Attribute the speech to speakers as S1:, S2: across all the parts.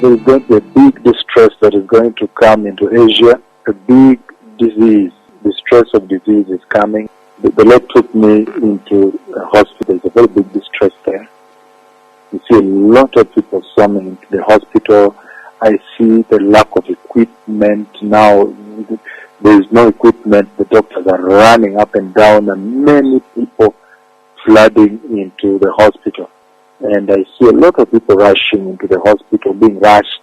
S1: there is going to be a big distress that is going to come into Asia. A big disease, distress of disease is coming. The Lord took me into a hospital. There's a very big distress there. You see a lot of people swarming into the hospital. I see the lack of equipment now. There is no equipment. The doctors are running up and down, and many people flooding into the hospital. And I see a lot of people rushing into the hospital, being rushed.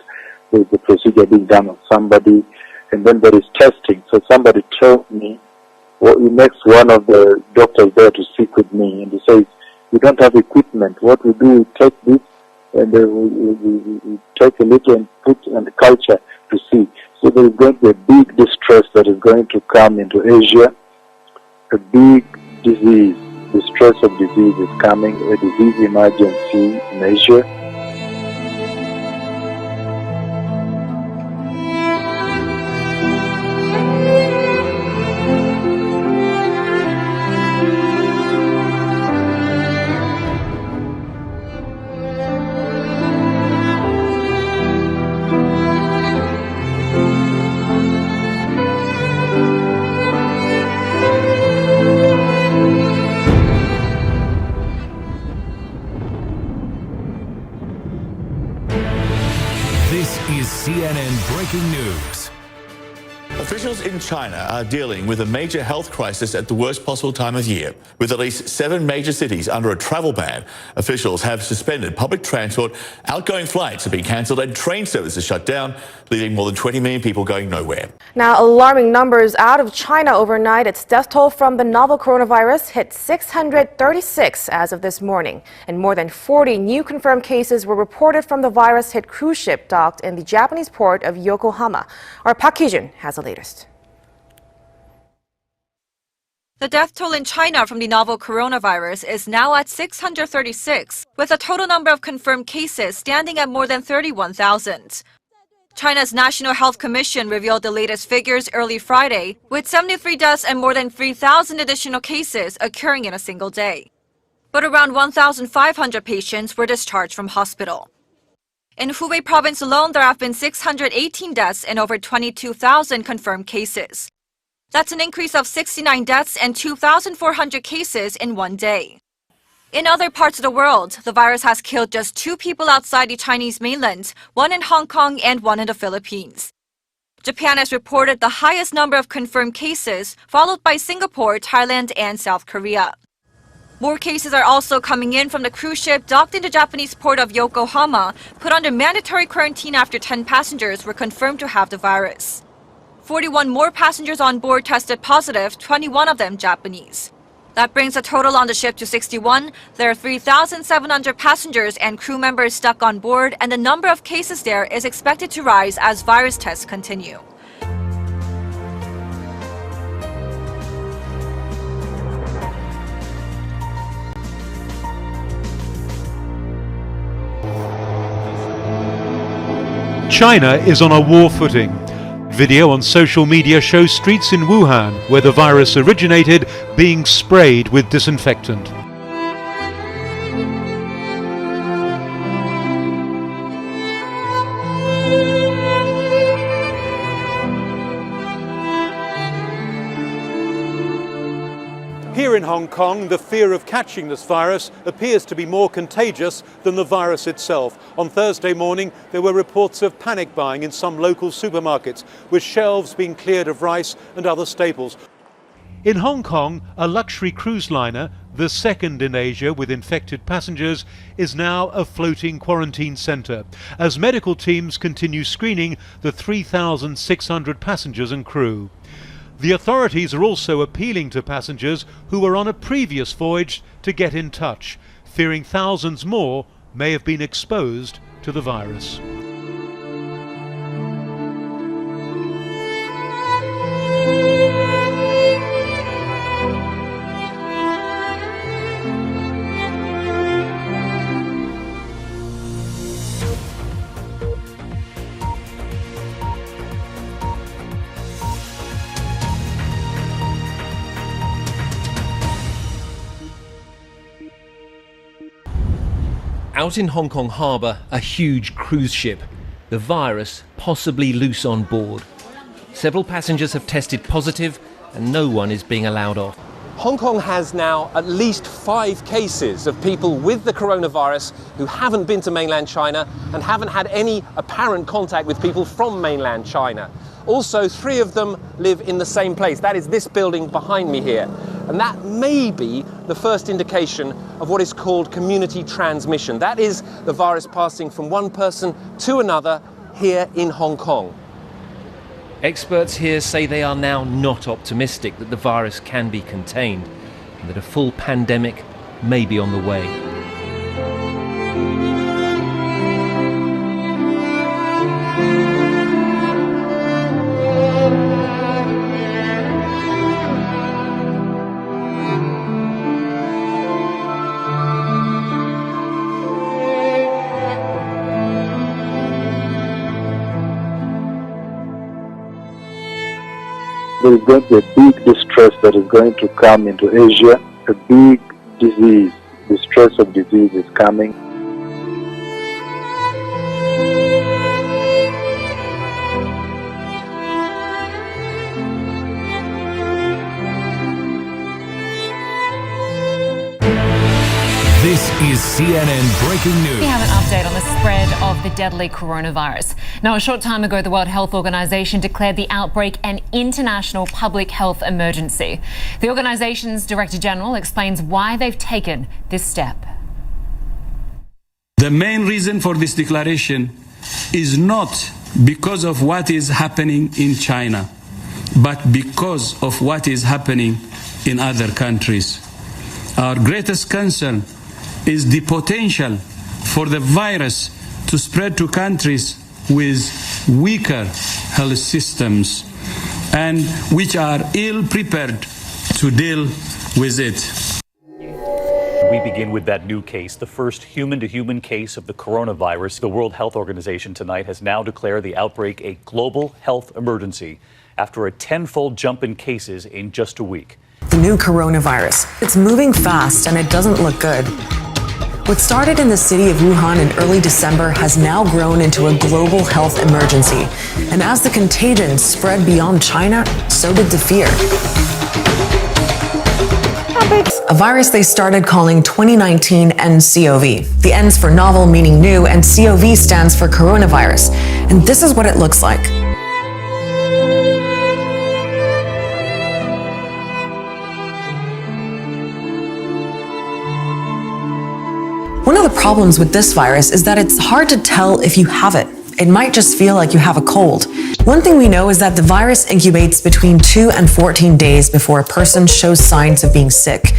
S1: There's the procedure being done on somebody, and then there is testing. So somebody told me, well, he makes one of the doctors there to speak with me, and he says, "We don't have equipment. What we do, we take this, and we take a little and put in the culture to see." So there is going to be a big distress that is going to come into Asia. A big disease, distress of disease is coming, a disease emergency in Asia.
S2: This is CNN Breaking News.
S3: Officials in China are dealing with a major health crisis at the worst possible time of year. With at least 7 major cities under a travel ban, officials have suspended public transport, outgoing flights have been cancelled and train services shut down, leaving more than 20 million people going nowhere.
S4: Now, alarming numbers out of China overnight. Its death toll from the novel coronavirus hit 636 as of this morning. And more than 40 new confirmed cases were reported from the virus-hit cruise ship docked in the Japanese port of Yokohama. Our Park Hee-jun has the latest.
S5: The death toll in China from the novel coronavirus is now at 636, with the total number of confirmed cases standing at more than 31,000. China's National Health Commission revealed the latest figures early Friday, with 73 deaths and more than 3,000 additional cases occurring in a single day. But around 1,500 patients were discharged from hospital. In Hubei province alone, there have been 618 deaths and over 22,000 confirmed cases. That's an increase of 69 deaths and 2,400 cases in one day. In other parts of the world, the virus has killed just 2 people outside the Chinese mainland, one in Hong Kong and one in the Philippines. Japan has reported the highest number of confirmed cases, followed by Singapore, Thailand, and South Korea. More cases are also coming in from the cruise ship docked in the Japanese port of Yokohama, put under mandatory quarantine after 10 passengers were confirmed to have the virus. 41 more passengers on board tested positive, 21 of them Japanese. That brings the total on the ship to 61. There are 3,700 passengers and crew members stuck on board, and the number of cases there is expected to rise as virus tests continue.
S6: China is on a war footing. Video on social media shows streets in Wuhan, where the virus originated, being sprayed with disinfectant. Here in Hong Kong, the fear of catching this virus appears to be more contagious than the virus itself. On Thursday morning, there were reports of panic buying in some local supermarkets, with shelves being cleared of rice and other staples. In Hong Kong, a luxury cruise liner, the second in Asia with infected passengers, is now a floating quarantine centre, as medical teams continue screening the 3,600 passengers and crew. The authorities are also appealing to passengers who were on a previous voyage to get in touch, fearing thousands more may have been exposed to the virus.
S7: Out in Hong Kong harbour, a huge cruise ship the virus possibly loose on board. Several passengers have tested positive and no one is being allowed off.
S8: Hong Kong has now at least 5 cases of people with the coronavirus who haven't been to mainland China and haven't had any apparent contact with people from mainland China. Also, 3 of them live in the same place. That is this building behind me here. And that may be the first indication of what is called community transmission. That is the virus passing from one person to another here in Hong Kong.
S7: Experts here say they are now not optimistic that the virus can be contained and that a full pandemic may be on the way.
S1: There is going to be a big distress that is going to come into Asia. A big disease, distress of disease is coming.
S2: This is CNN Breaking News.
S9: We have an update on the spread of the deadly coronavirus. Now, a short time ago, the World Health Organization declared the outbreak an international public health emergency. The organization's Director General explains why they've taken this step.
S10: The main reason for this declaration is not because of what is happening in China, but because of what is happening in other countries. Our greatest concern is the potential for the virus to spread to countries with weaker health systems and which are ill prepared to deal with it.
S11: We begin with that new case, the first human-to-human case of the coronavirus. The World Health Organization tonight has now declared the outbreak a global health emergency after a 10-fold jump in cases in just a week.
S12: The new coronavirus. It's moving fast and it doesn't look good. What started in the city of Wuhan in early December has now grown into a global health emergency. And as the contagion spread beyond China, so did the fear. A virus they started calling 2019 nCoV. The N's for novel, meaning new, and CoV stands for coronavirus. And this is what it looks like. One of the problems with this virus is that it's hard to tell if you have it. It might just feel like you have a cold. One thing we know is that the virus incubates between 2 and 14 days before a person shows signs of being sick.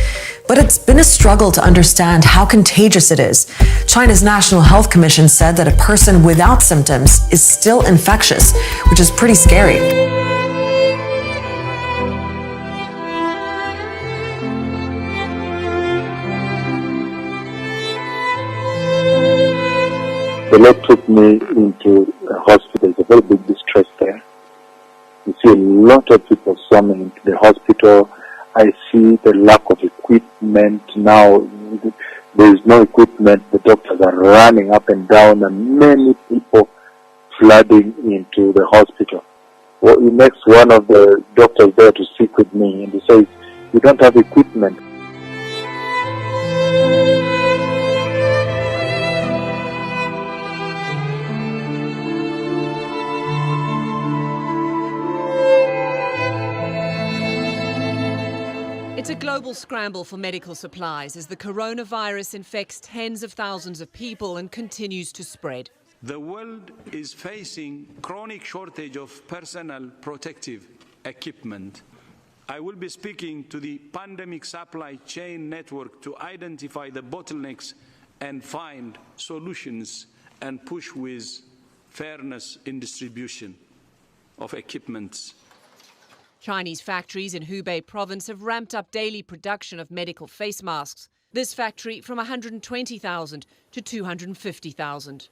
S12: But it's been a struggle to understand how contagious it is. China's National Health Commission said that a person without symptoms is still infectious, which is pretty scary.
S1: The Lord took me into a hospital. There's a very big distress there. You see a lot of people swarming into the hospital. I see the lack of equipment now. There is no equipment. The doctors are running up and down, and many people flooding into the hospital. Well, he makes one of the doctors there to speak with me, and he says, "You don't have equipment."
S13: It's a global scramble for medical supplies as the coronavirus infects tens of thousands of people and continues to spread.
S10: The world is facing chronic shortage of personal protective equipment. I will be speaking to the pandemic supply chain network to identify the bottlenecks and find solutions and push with fairness in distribution of equipment.
S13: Chinese factories in Hubei province have ramped up daily production of medical face masks. This factory from 120,000 to 250,000.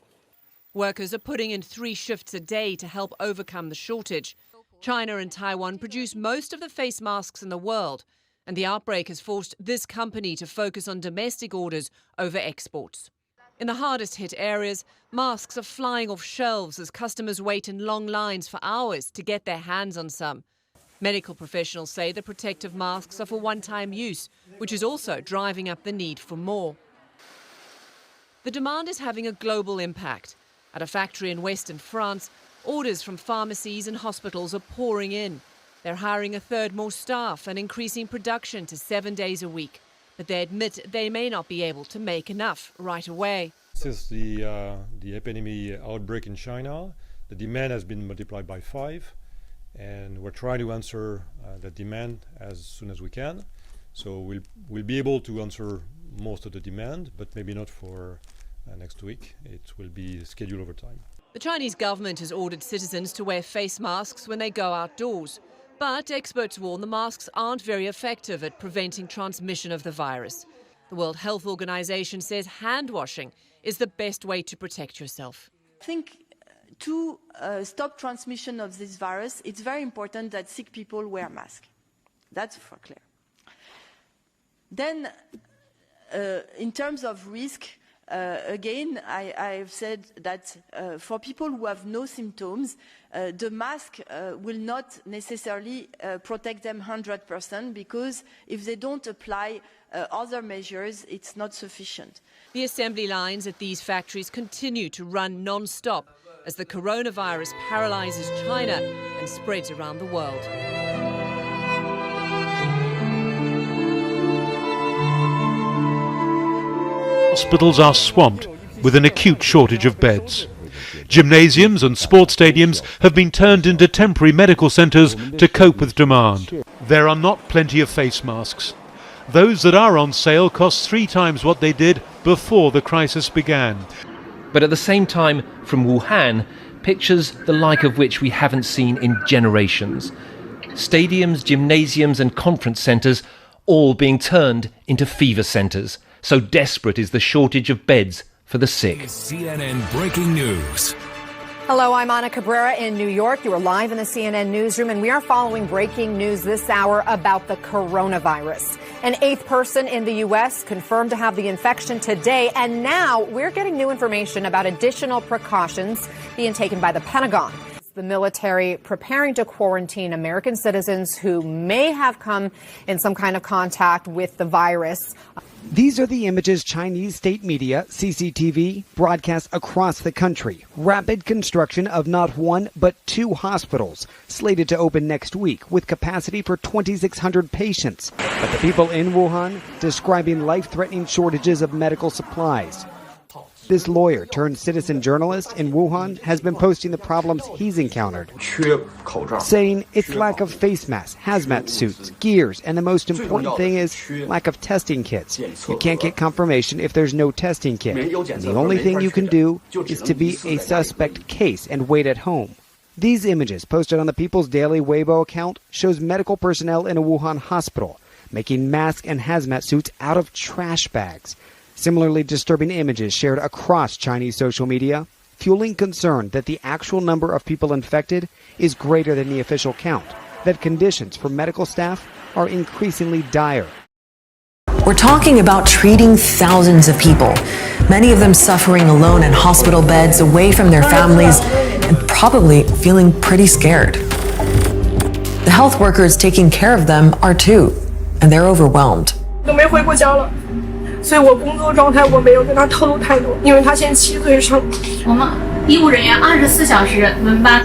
S13: Workers are putting in 3 shifts a day to help overcome the shortage. China and Taiwan produce most of the face masks in the world, and the outbreak has forced this company to focus on domestic orders over exports. In the hardest hit areas, masks are flying off shelves as customers wait in long lines for hours to get their hands on some. Medical professionals say the protective masks are for one-time use, which is also driving up the need for more. The demand is having a global impact. At a factory in western France, orders from pharmacies and hospitals are pouring in. They're hiring a third more staff and increasing production to 7 days a week. But they admit they may not be able to make enough right away.
S14: Since the epidemic outbreak in China, the demand has been multiplied by 5. And we're trying to answer the demand as soon as we can. So we'll be able to answer most of the demand, but maybe not for next week. It will be scheduled over time.
S13: The Chinese government has ordered citizens to wear face masks when they go outdoors. But experts warn the masks aren't very effective at preventing transmission of the virus. The World Health Organization says hand washing is the best way to protect yourself.
S15: I think to stop transmission of this virus, it's very important that sick people wear masks. That's for clear. Then, in terms of risk, again, I've said that for people who have no symptoms, the mask will not necessarily protect them 100% because if they don't apply other measures, it's not sufficient.
S13: The assembly lines at these factories continue to run non-stop as the coronavirus paralyzes China and spreads around the world.
S6: Hospitals are swamped with an acute shortage of beds. Gymnasiums and sports stadiums have been turned into temporary medical centres to cope with demand. There are not plenty of face masks. Those that are on sale cost 3 times what they did before the crisis began.
S7: But at the same time, from Wuhan, pictures the like of which we haven't seen in generations. Stadiums, gymnasiums and conference centres all being turned into fever centres. So desperate is the shortage of beds for the sick.
S2: CNN Breaking News.
S16: Hello, I'm Ana Cabrera in New York. You are live in the CNN newsroom, and we are following breaking news this hour about the coronavirus. An 8th person in the U.S. confirmed to have the infection today, and now we're getting new information about additional precautions being taken by the Pentagon. The military preparing to quarantine American citizens who may have come in some kind of contact with the virus.
S17: These are the images Chinese state media, CCTV, broadcast across the country. Rapid construction of not 1 but 2 hospitals, slated to open next week with capacity for 2,600 patients. But the people in Wuhan describing life-threatening shortages of medical supplies. This lawyer turned citizen journalist in Wuhan has been posting the problems he's encountered, saying it's lack of face masks, hazmat suits, gears, and the most important thing is lack of testing kits. You can't get confirmation if there's no testing kit. And the only thing you can do is to be a suspect case and wait at home. These images posted on the People's Daily Weibo account shows medical personnel in a Wuhan hospital making masks and hazmat suits out of trash bags. Similarly disturbing images shared across Chinese social media, fueling concern that the actual number of people infected is greater than the official count, that conditions for medical staff are increasingly dire.
S12: We're talking about treating thousands of people, many of them suffering alone in hospital beds, away from their families, and probably feeling pretty scared. The health workers taking care of them are too, and they're overwhelmed.
S18: 所以我工作状态我没有跟他透露太多，因为他现在7岁生。我们医务人员24小时轮班。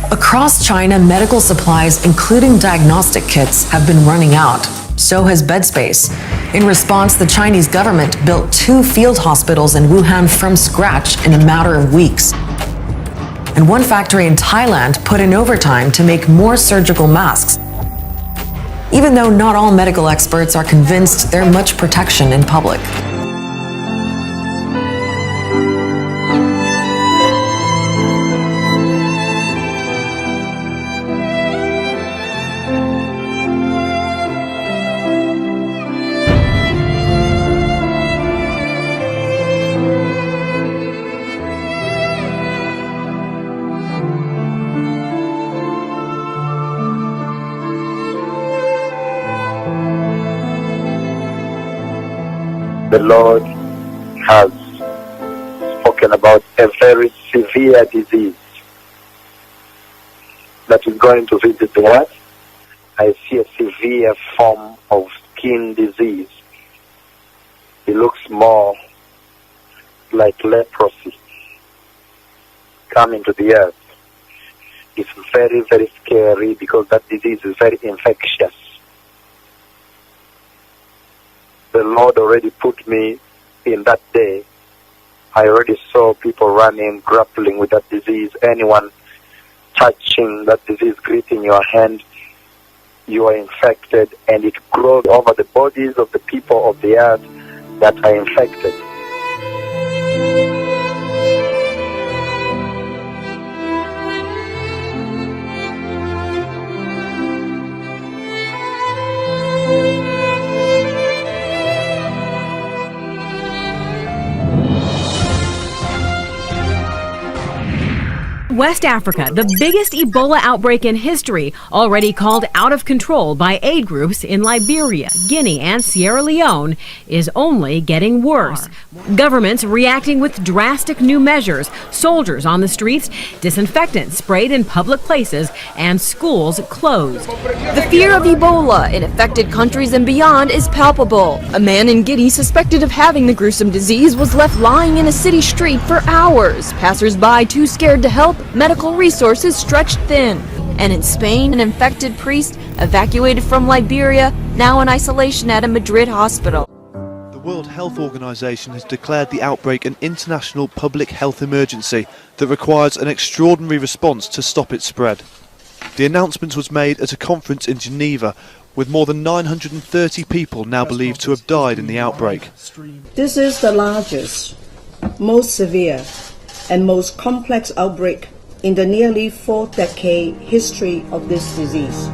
S12: Across China, medical supplies, including diagnostic kits, have been running out. So has bed space. In response, the Chinese government built 2 field hospitals in Wuhan from scratch in a matter of weeks. And one factory in Thailand put in overtime to make more surgical masks. Even though not all medical experts are convinced there's much protection in public.
S1: The Lord has spoken about a very severe disease that is going to visit the earth. I see a severe form of skin disease. It looks more like leprosy coming to the earth. It's very, very scary because that disease is very infectious. The Lord already put me in that day. I already saw people running, grappling with that disease. Anyone touching that disease, gripping your hand, you are infected, and it grows over the bodies of the people of the earth that are infected.
S19: West Africa, the biggest Ebola outbreak in history, already called out of control by aid groups in Liberia, Guinea, and Sierra Leone, is only getting worse. Governments reacting with drastic new measures, soldiers on the streets, disinfectant sprayed in public places, and schools closed.
S20: The fear of Ebola in affected countries and beyond is palpable. A man in Guinea suspected of having the gruesome disease was left lying in a city street for hours. Passers-by too scared to help, medical resources stretched thin. And in Spain, an infected priest evacuated from Liberia, now in isolation at a Madrid hospital.
S21: The World Health Organization has declared the outbreak an international public health emergency that requires an extraordinary response to stop its spread. The announcement was made at a conference in Geneva, with more than 930 people now believed to have died in the outbreak.
S22: This is the largest, most severe, and most complex outbreak in the nearly 4-decade history of this disease.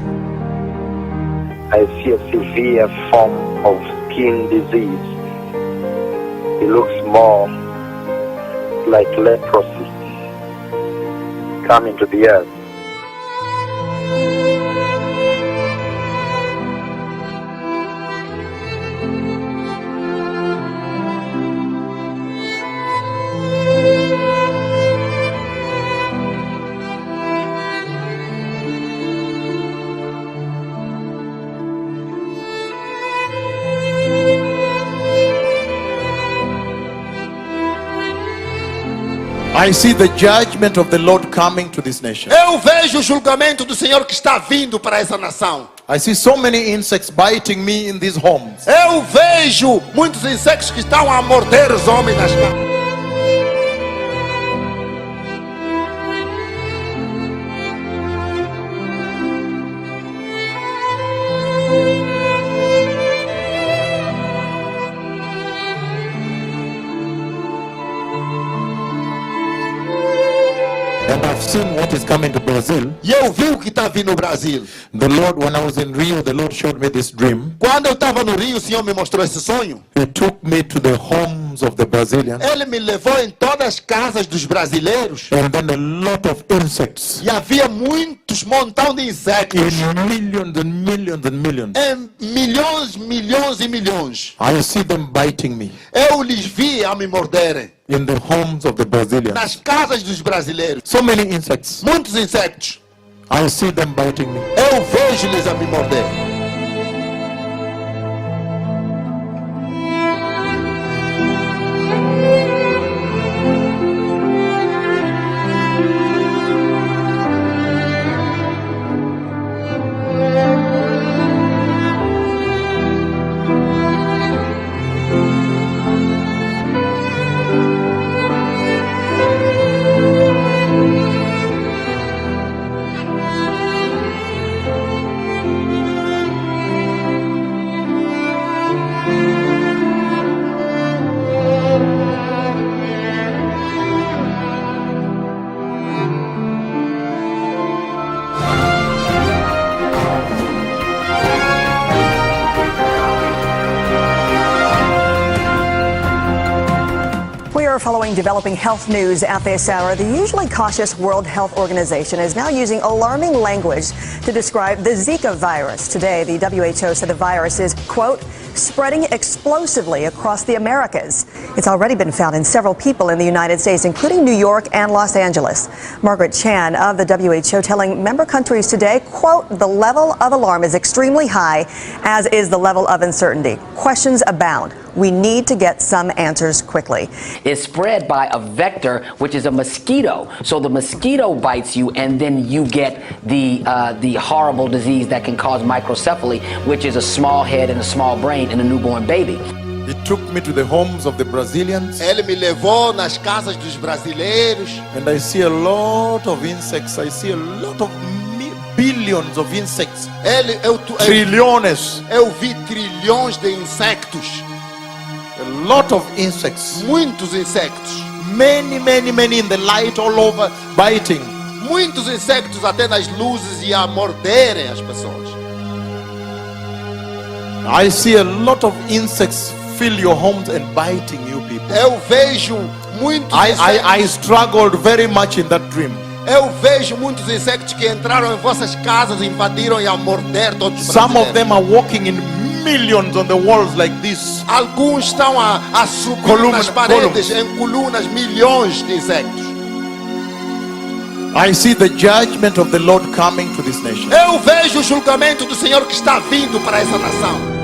S1: I see a severe form of skin disease. It looks more like leprosy coming to the earth.
S23: I see the judgment of the Lord coming to this nation.
S24: Eu vejo o julgamento do Senhor que está vindo para essa nação.
S23: I see so many insects biting me in these homes.
S24: Eu vejo muitos insetos que estão a morder os homens nas casas.
S23: And I've seen what is coming to Brazil.
S24: E eu vi o que está vindo no Brasil.
S23: The Lord, when I was in Rio, the Lord showed me this dream.
S24: Quando eu estava no Rio, o Senhor me mostrou esse sonho.
S23: He took me to the homes of the Brazilians.
S24: Ele me levou em todas as casas dos brasileiros.
S23: And then a lot of insects.
S24: E havia muitos montão de insetos.
S23: In millions and millions and millions.
S24: Em milhões, milhões e milhões.
S23: I see them biting me.
S24: Eu lhes vi a me morderem.
S23: In the homes of the Brazilians.
S24: Nas casas dos brasileiros.
S23: So many insects.
S24: Muitos insetos.
S23: I see them biting me.
S24: Eu vejo-lhes a me morder.
S25: Following developing health news at this hour, the usually cautious World Health Organization is now using alarming language to describe the Zika virus. Today, the WHO said the virus is, quote, spreading explosively across the Americas. It's already been found in several people in the United States, including New York and Los Angeles. Margaret Chan of the WHO telling member countries today, quote, the level of alarm is extremely high, as is the level of uncertainty. Questions abound. We need to get some answers quickly.
S3: It's spread by a vector, which is a mosquito. So the mosquito bites you, and then you get the horrible disease that can cause microcephaly, which is a small head and a small brain in a newborn baby.
S23: He took me to the homes of the Brazilians.
S24: Ele me levou nas casas dos brasileiros.
S23: And I see a lot of insects. I see a lot of billions of insects. Trilhões.
S24: Eu vi trilhões de insectos.
S23: A lot of insects.
S24: Muitos insectos.
S23: Many in the light all over, biting.
S24: Muitos insectos até nas luzes e a morderem as pessoas.
S23: I see a lot of insects fill your homes and biting you people.
S24: Eu vejo muitos insectos.
S23: I struggled very much in that dream.
S24: Eu vejo muitos insectos que entraram em vossas casas, invadiram e a morder todos os brasileiros.
S23: Some of them are walking in millions on the walls like this.
S24: Alguns estão a subir nas paredes em colunas, milhões de insectos.
S23: I see the judgment of the Lord coming to this nation.
S24: Eu vejo o julgamento do Senhor que está vindo para essa nação.